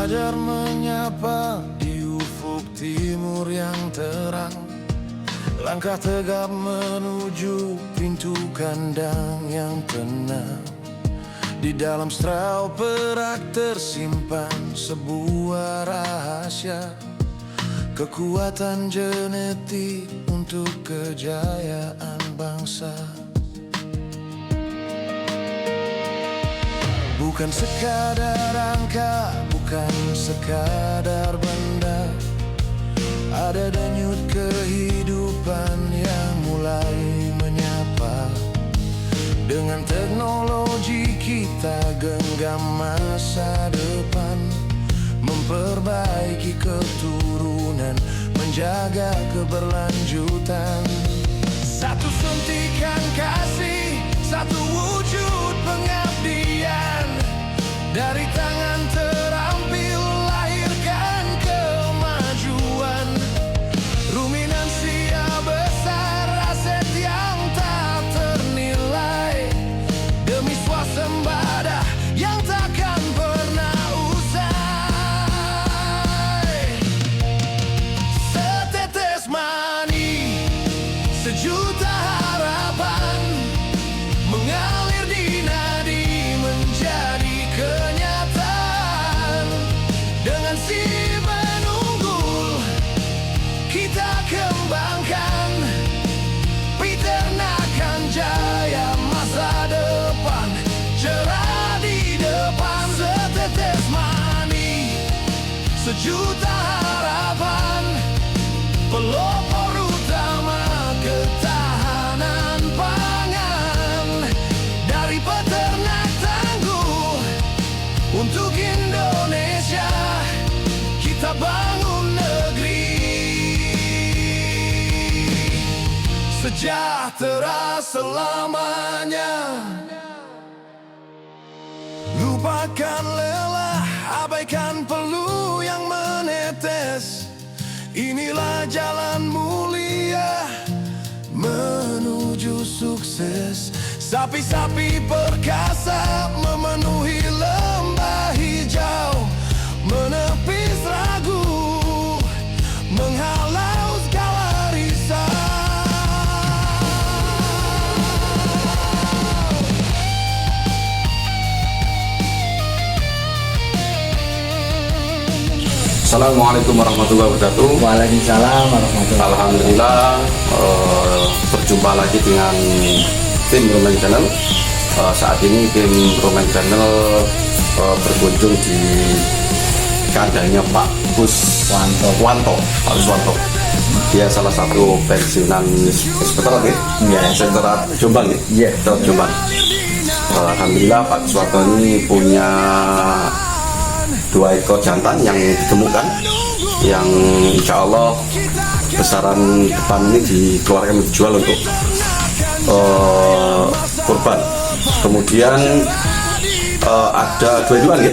Fajar menyapa di ufuk timur yang terang. Langkah tegap menuju pintu kandang yang tenang. Di dalam straw perak tersimpan sebuah rahasia, kekuatan genetik untuk kejayaan bangsa. Bukan sekadar angka, bukan sekadar benda. Ada denyut kehidupan yang mulai menyapa. Dengan teknologi kita genggam masa depan, memperbaiki keturunan, menjaga keberlanjutan. Satu suntikan kasih, satu wujud pengabdian. Dari tangan terampil lahirkan kemajuan. Ruminansia besar, aset yang tak ternilai. Demi swasembada yang takkan pernah usai. Setetes mani, sejuta harapan mengalir di nadi menjadi kenyataan. Dengan si menunggul kita kembangkan peternakan jaya masa depan. Cerah di depan, setetes mani, sejuta harapan. Pelopor utama ketahanan pangan. Dari peternak tangguh untuk Indonesia, kita bangun negeri sejahtera selamanya. Lupakan lelah, abaikan peluh yang menetes. Inilah jalan mulia menuju sukses. Sapi-sapi perkasa memenuhi lembah hijau, menepis ragu, menghalau segala risau. Assalamualaikum warahmatullahi wabarakatuh. Waalaikumsalam warahmatullahi wabarakatuh. Alhamdulillah, berjumpa lagi dengan tim Roman Channel. Saat ini tim Roman Channel berkunjung di kandangnya Pak Wanto. Dia salah satu pensiunan inspektorat ya, Inspektorat Jombang ya, Jombang. Alhamdulillah Pak Wanto ini punya 2 ekor jantan yang ditemukan, yang insya Allah besaran depan ini dikeluarkan dijual untuk kurban. Kemudian ada 2 induan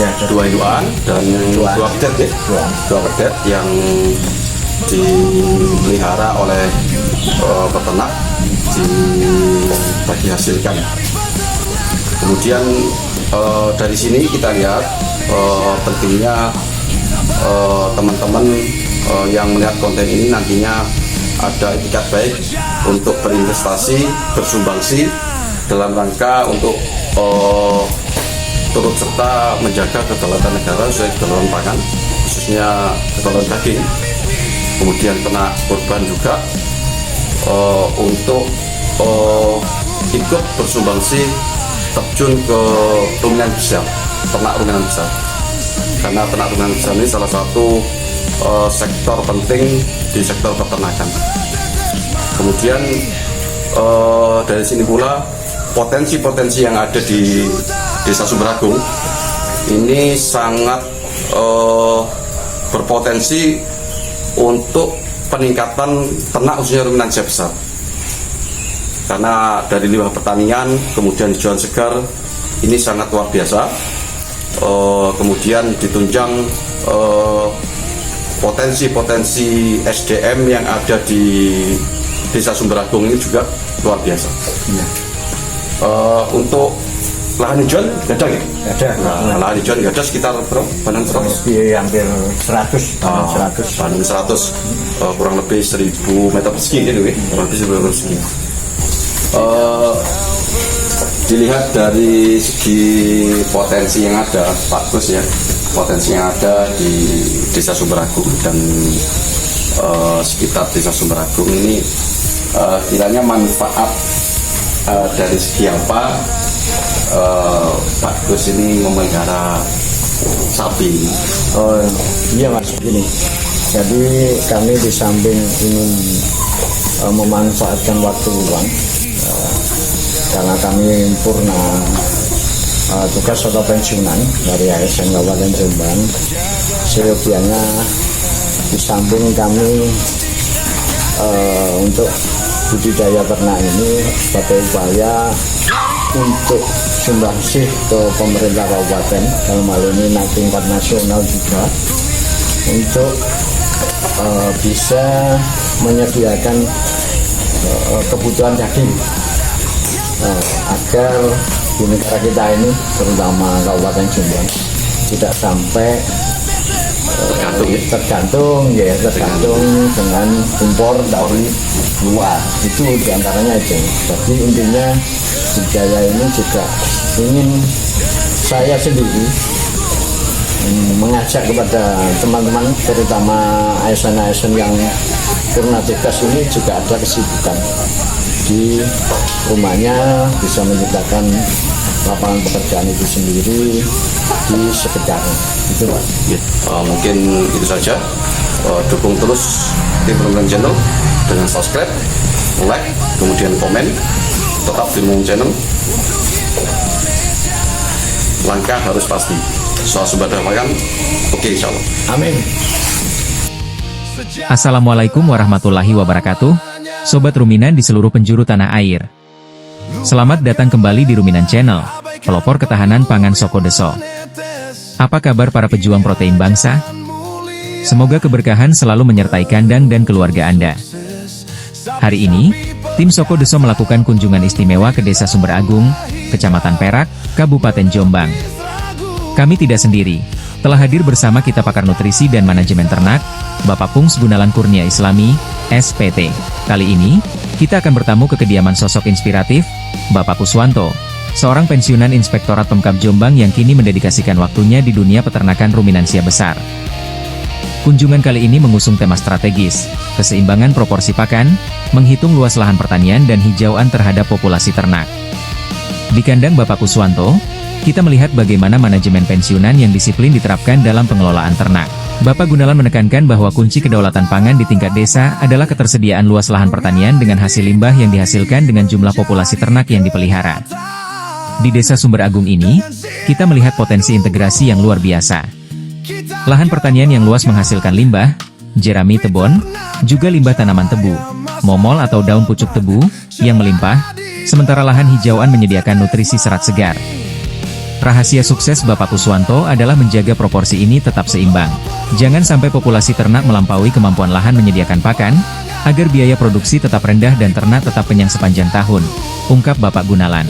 ya, 2 induan dan 2 pedet ya, 2 pedet yang dipelihara oleh peternak bagi hasilkan. Kemudian dari sini kita lihat pentingnya teman-teman yang melihat konten ini nantinya ada etikat baik untuk berinvestasi, bersumbangsi dalam rangka untuk turut serta menjaga kedaulatan negara sesuai kedaulatan pangan, khususnya kedaulatan daging. Kemudian ternak kurban juga untuk ikut bersumbangsi terjun ke ruminan besar, ternak ruminan besar, karena ternak ruminan besar ini salah satu sektor penting di sektor peternakan. Kemudian dari sini pula potensi-potensi yang ada di Desa Sumberagung ini sangat berpotensi untuk peningkatan ternak khususnya ruminan siap besar. Karena dari limbah pertanian kemudian hijauan segar ini sangat luar biasa. Kemudian ditunjang potensi-potensi SDM yang ada di Desa Sumberagung ini juga luar biasa. Untuk lahan hijauan nggak ada ya? Ada. Nah, lahan hijauan nggak ada sekitar berapa? Bandung berapa? Lebih hampir 100. Bandung 100, kurang lebih 1000 meter persegi gitu ya, kurang lebih 1000 meter persegi. Dilihat dari segi potensi yang ada, bagus ya, potensi yang ada di Desa Sumberagung dan sekitar Desa Sumberagung ini, kiranya manfaat dari segi apa Pak Gus ini memelihara sapi. Oh iya Mas, begini. Jadi kami di samping ingin memanfaatkan waktu luang, karena kami purna tugas atau pensiunan dari ASN Kabupaten Jombang. Seyogianya di samping kami untuk budidaya ternak ini sebagai upaya untuk sumbangsih ke pemerintah kabupaten, dalam hal ini tingkat nasional juga, untuk bisa menyediakan kebutuhan daging, agar di negara kita ini, terutama Kabupaten Jombang, tidak sampai tergantung dengan impor dari luar. Itu diantaranya itu. Jadi intinya budaya ini juga ingin saya sendiri mengajak kepada teman-teman, terutama ASN-ASN yang purna tugas ini, juga ada kesibukan di rumahnya, bisa menciptakan lapangan pekerjaan itu sendiri di sekitarnya. Itu Pak. Mungkin itu saja. Dukung terus tim Ruminan Channel dengan subscribe, like, kemudian komen. Tetap di Ruminan Channel. Langkah harus pasti. Soal sumber daya makan, oke, insya Allah. Amin. Assalamualaikum warahmatullahi wabarakatuh, Sobat Ruminan di seluruh penjuru tanah air. Selamat datang kembali di Ruminan Channel, pelopor ketahanan pangan Soko Deso. Apa kabar para pejuang protein bangsa? Semoga keberkahan selalu menyertai kandang dan keluarga Anda. Hari ini, tim Soko Deso melakukan kunjungan istimewa ke Desa Sumberagung, Kecamatan Perak, Kabupaten Jombang. Kami tidak sendiri, telah hadir bersama kita pakar nutrisi dan manajemen ternak, Bapak Pungs Gunalan Kurnia Islami, SPT. Kali ini, kita akan bertamu ke kediaman sosok inspiratif, Bapak Kuswanto, seorang pensiunan Inspektorat Pemkab Jombang yang kini mendedikasikan waktunya di dunia peternakan ruminansia besar. Kunjungan kali ini mengusung tema strategis, keseimbangan proporsi pakan, menghitung luas lahan pertanian dan hijauan terhadap populasi ternak. Di kandang Bapak Kuswanto, kita melihat bagaimana manajemen pensiunan yang disiplin diterapkan dalam pengelolaan ternak. Bapak Gunalan menekankan bahwa kunci kedaulatan pangan di tingkat desa adalah ketersediaan luas lahan pertanian dengan hasil limbah yang dihasilkan dengan jumlah populasi ternak yang dipelihara. Di Desa Sumberagung ini, kita melihat potensi integrasi yang luar biasa. Lahan pertanian yang luas menghasilkan limbah, jerami tebon, juga limbah tanaman tebu, momol atau daun pucuk tebu, yang melimpah, sementara lahan hijauan menyediakan nutrisi serat segar. Rahasia sukses Bapak Kuswanto adalah menjaga proporsi ini tetap seimbang. Jangan sampai populasi ternak melampaui kemampuan lahan menyediakan pakan, agar biaya produksi tetap rendah dan ternak tetap kenyang sepanjang tahun, ungkap Bapak Gunalan.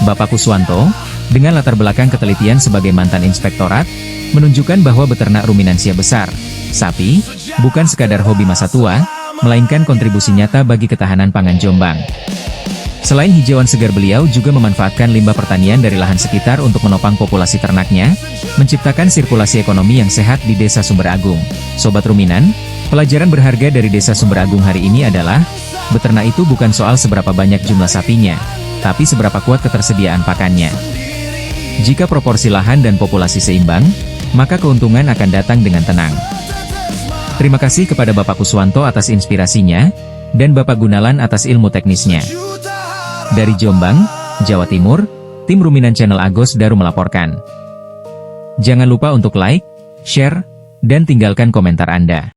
Bapak Kuswanto, dengan latar belakang ketelitian sebagai mantan inspektorat, menunjukkan bahwa beternak ruminansia besar, sapi, bukan sekadar hobi masa tua, melainkan kontribusi nyata bagi ketahanan pangan Jombang. Selain hijauan segar, beliau juga memanfaatkan limbah pertanian dari lahan sekitar untuk menopang populasi ternaknya, menciptakan sirkulasi ekonomi yang sehat di Desa Sumberagung. Sobat Ruminan, pelajaran berharga dari Desa Sumberagung hari ini adalah, beternak itu bukan soal seberapa banyak jumlah sapinya, tapi seberapa kuat ketersediaan pakannya. Jika proporsi lahan dan populasi seimbang, maka keuntungan akan datang dengan tenang. Terima kasih kepada Bapak Kuswanto atas inspirasinya, dan Bapak Gunalan atas ilmu teknisnya. Dari Jombang, Jawa Timur, tim Ruminan Channel Agos Daru melaporkan. Jangan lupa untuk like, share, dan tinggalkan komentar Anda.